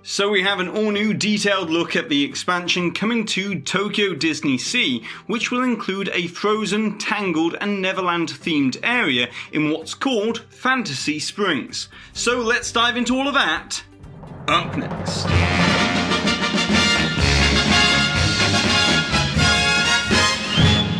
So we have an all-new detailed look at the expansion coming to Tokyo Disney Sea, which will include a Frozen, Tangled and Neverland themed area in what's called Fantasy Springs. So let's dive into all of that up next.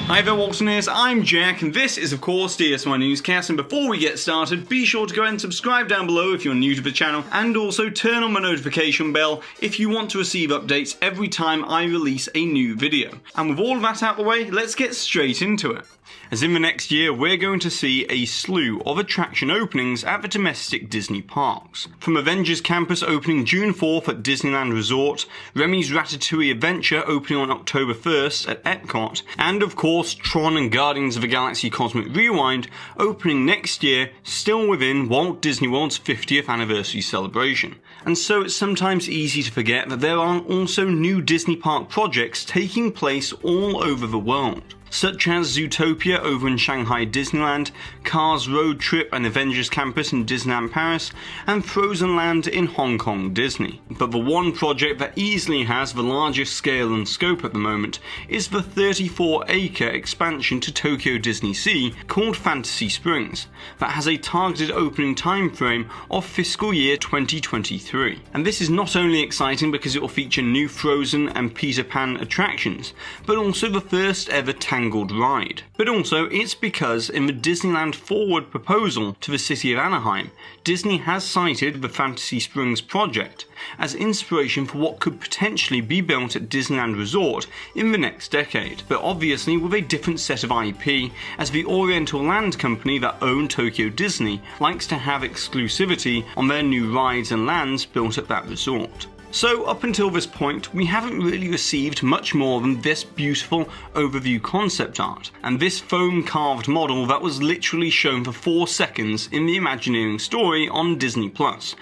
Hi there Waltoneers, I'm Jack and this is of course DSNY Newscast, and before we get started be sure to go and subscribe down below if you're new to the channel, and also turn on the notification bell if you want to receive updates every time I release a new video. And with all of that out of the way, let's get straight into it. As in the next year, we're going to see a slew of attraction openings at the domestic Disney parks. From Avengers Campus opening June 4th at Disneyland Resort, Remy's Ratatouille Adventure opening on October 1st at Epcot, and of course Tron and Guardians of the Galaxy Cosmic Rewind opening next year, still within Walt Disney World's 50th anniversary celebration. And so it's sometimes easy to forget that there are also new Disney park projects taking place all over the world, such as Zootopia over in Shanghai Disneyland, Cars Road Trip and Avengers Campus in Disneyland Paris, and Frozen Land in Hong Kong Disney. But the one project that easily has the largest scale and scope at the moment is the 34-acre expansion to Tokyo Disney Sea called Fantasy Springs, that has a targeted opening time frame of fiscal year 2023. And this is not only exciting because it will feature new Frozen and Peter Pan attractions, but also the first ever Tangled ride. But also it's because in the Disneyland Forward proposal to the city of Anaheim, Disney has cited the Fantasy Springs project as inspiration for what could potentially be built at Disneyland Resort in the next decade, but obviously with a different set of IP, as the Oriental Land Company that own Tokyo Disney likes to have exclusivity on their new rides and lands built at that resort. So up until this point, we haven't really received much more than this beautiful overview concept art, and this foam carved model that was literally shown for 4 seconds in the Imagineering story on Disney+,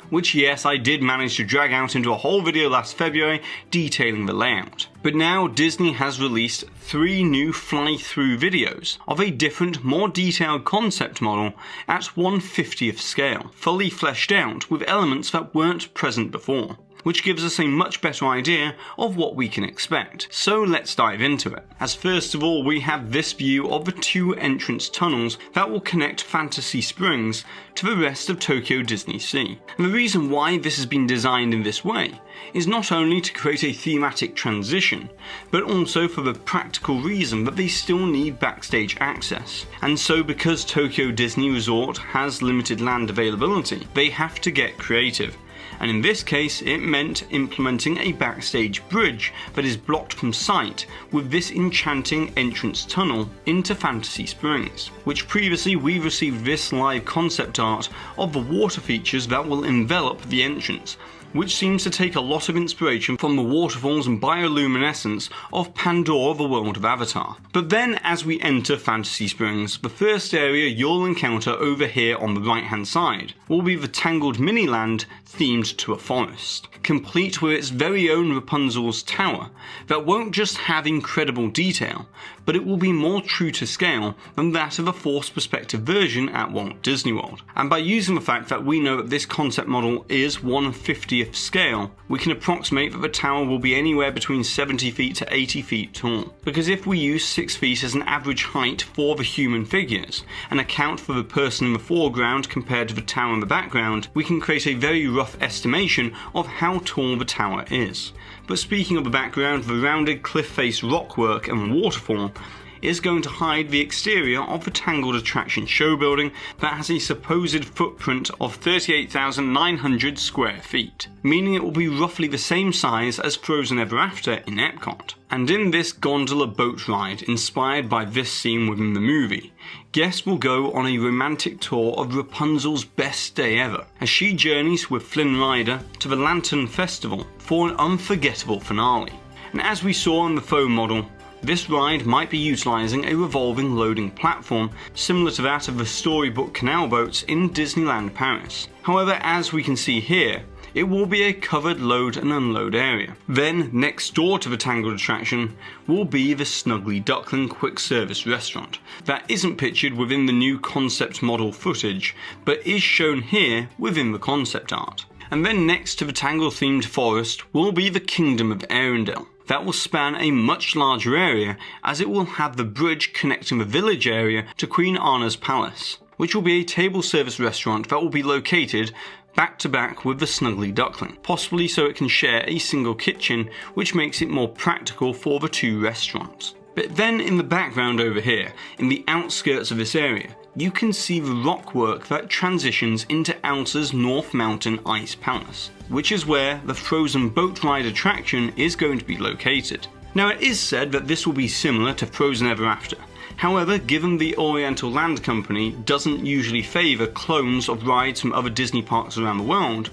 which yes, I did manage to drag out into a whole video last February detailing the layout. But now Disney has released 3 new fly-through videos of a different, more detailed concept model at 1/50th scale, fully fleshed out with elements that weren't present before, which gives us a much better idea of what we can expect. So let's dive into it. As first of all, we have this view of the 2 entrance tunnels that will connect Fantasy Springs to the rest of Tokyo Disney Sea. And the reason why this has been designed in this way is not only to create a thematic transition, but also for the practical reason that they still need backstage access. And so because Tokyo Disney Resort has limited land availability, they have to get creative. And in this case it meant implementing a backstage bridge that is blocked from sight with this enchanting entrance tunnel into Fantasy Springs, which previously we received this live concept art of the water features that will envelop the entrance, which seems to take a lot of inspiration from the waterfalls and bioluminescence of Pandora: The World of Avatar. But then as we enter Fantasy Springs, the first area you'll encounter over here on the right hand side will be the Tangled Miniland themed to a forest, complete with its very own Rapunzel's tower that won't just have incredible detail, but it will be more true to scale than that of a forced perspective version at Walt Disney World. And by using the fact that we know that this concept model is 1/50th scale, we can approximate that the tower will be anywhere between 70 feet to 80 feet tall. Because if we use 6 feet as an average height for the human figures, and account for the person in the foreground compared to the tower in the background, we can create a very rough estimation of how tall the tower is. But speaking of the background, the rounded cliff face rockwork and waterfall is going to hide the exterior of the Tangled attraction show building that has a supposed footprint of 38,900 square feet, meaning it will be roughly the same size as Frozen Ever After in Epcot. And in this gondola boat ride, inspired by this scene within the movie, guests will go on a romantic tour of Rapunzel's best day ever, as she journeys with Flynn Rider to the Lantern Festival for an unforgettable finale. And as we saw in the foam model, this ride might be utilising a revolving loading platform similar to that of the storybook canal boats in Disneyland Paris. However, as we can see here, it will be a covered load and unload area. Then, next door to the Tangled attraction will be the Snuggly Duckling quick service restaurant that isn't pictured within the new concept model footage, but is shown here within the concept art. And then next to the Tangled themed forest will be the Kingdom of Arendelle. That will span a much larger area, as it will have the bridge connecting the village area to Queen Anna's palace, which will be a table service restaurant that will be located back to back with the Snuggly Duckling, possibly so it can share a single kitchen, which makes it more practical for the two restaurants. But then in the background over here, in the outskirts of this area, you can see the rock work that transitions into Elsa's North Mountain Ice Palace, which is where the Frozen boat ride attraction is going to be located. Now it is said that this will be similar to Frozen Ever After. However, given the Oriental Land Company doesn't usually favour clones of rides from other Disney parks around the world,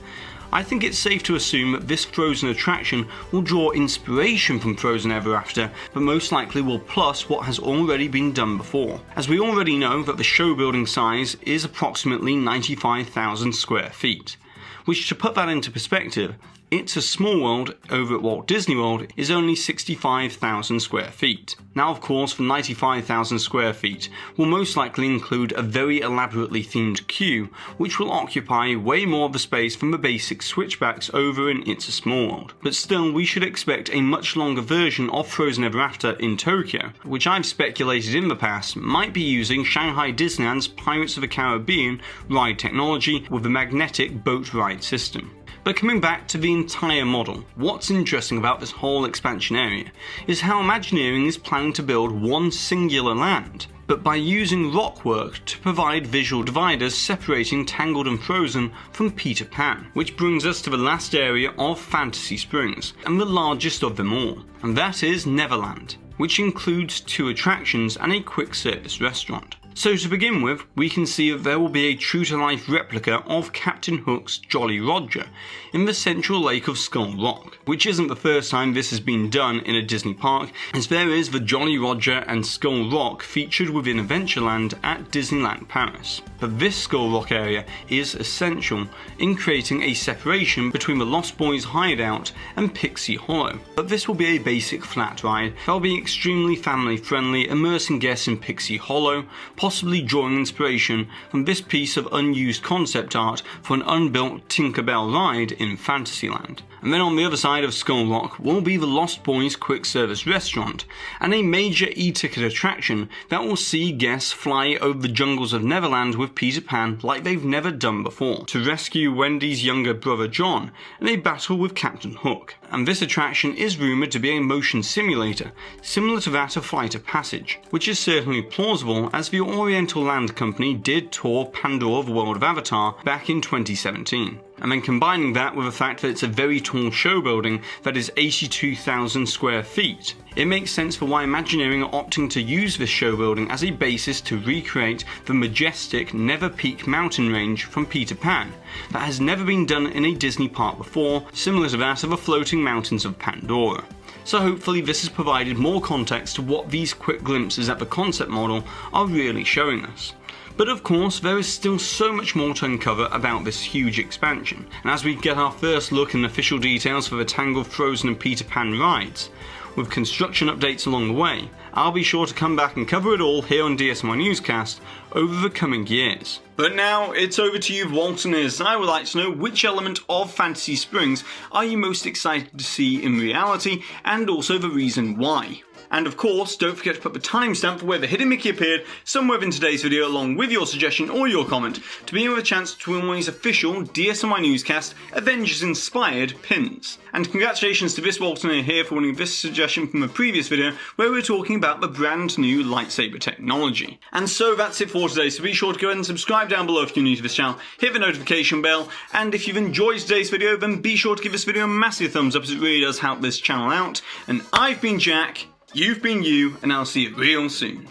I think it's safe to assume that this Frozen attraction will draw inspiration from Frozen Ever After, but most likely will plus what has already been done before, as we already know that the show building size is approximately 95,000 square feet, which, to put that into perspective, It's a Small World over at Walt Disney World is only 65,000 square feet. Now of course the 95,000 square feet will most likely include a very elaborately themed queue, which will occupy way more of the space from the basic switchbacks over in It's a Small World. But still, we should expect a much longer version of Frozen Ever After in Tokyo, which I've speculated in the past might be using Shanghai Disneyland's Pirates of the Caribbean ride technology with the magnetic boat ride system. But coming back to the entire model, what's interesting about this whole expansion area is how Imagineering is planning to build one singular land, but by using rockwork to provide visual dividers separating Tangled and Frozen from Peter Pan, which brings us to the last area of Fantasy Springs, and the largest of them all, and that is Neverland, which includes 2 attractions and a quick service restaurant. So to begin with, we can see that there will be a true-to-life replica of Captain Hook's Jolly Roger in the central lake of Skull Rock, which isn't the first time this has been done in a Disney park, as there is the Jolly Roger and Skull Rock featured within Adventureland at Disneyland Paris. But this Skull Rock area is essential in creating a separation between the Lost Boys hideout and Pixie Hollow. But this will be a basic flat ride that will be extremely family friendly, immersing guests in Pixie Hollow, possibly drawing inspiration from this piece of unused concept art for an unbuilt Tinkerbell ride in Fantasyland. And then on the other side of Skull Rock will be the Lost Boys quick service restaurant, and a major e-ticket attraction that will see guests fly over the jungles of Neverland with Peter Pan like they've never done before, to rescue Wendy's younger brother John in a battle with Captain Hook. And this attraction is rumoured to be a motion simulator, similar to that of Flight of Passage, which is certainly plausible as the Oriental Land Company did tour Pandora the World of Avatar back in 2017. And then combining that with the fact that it's a very tall show building that is 82,000 square feet, it makes sense for why Imagineering are opting to use this show building as a basis to recreate the majestic Never Peak mountain range from Peter Pan that has never been done in a Disney park before, similar to that of the floating mountains of Pandora. So hopefully this has provided more context to what these quick glimpses at the concept model are really showing us. But of course, there is still so much more to uncover about this huge expansion, and as we get our first look and official details for the Tangled, Frozen and Peter Pan rides, with construction updates along the way, I'll be sure to come back and cover it all here on DSNY Newscast over the coming years. But now it's over to you Waltoners, and I would like to know which element of Fantasy Springs are you most excited to see in reality, and also the reason why. And of course, don't forget to put the timestamp for where the hidden Mickey appeared somewhere in today's video along with your suggestion or your comment to be with a chance to win one of these official DSNY Newscast Avengers inspired pins. And congratulations to this Waltoner here for winning this suggestion from a previous video where we were talking about the brand new lightsaber technology. And so that's it for today, so be sure to go ahead and subscribe down below if you're new to this channel, hit the notification bell, and if you've enjoyed today's video then be sure to give this video a massive thumbs up as it really does help this channel out. And I've been Jack, you've been you, and I'll see you real soon.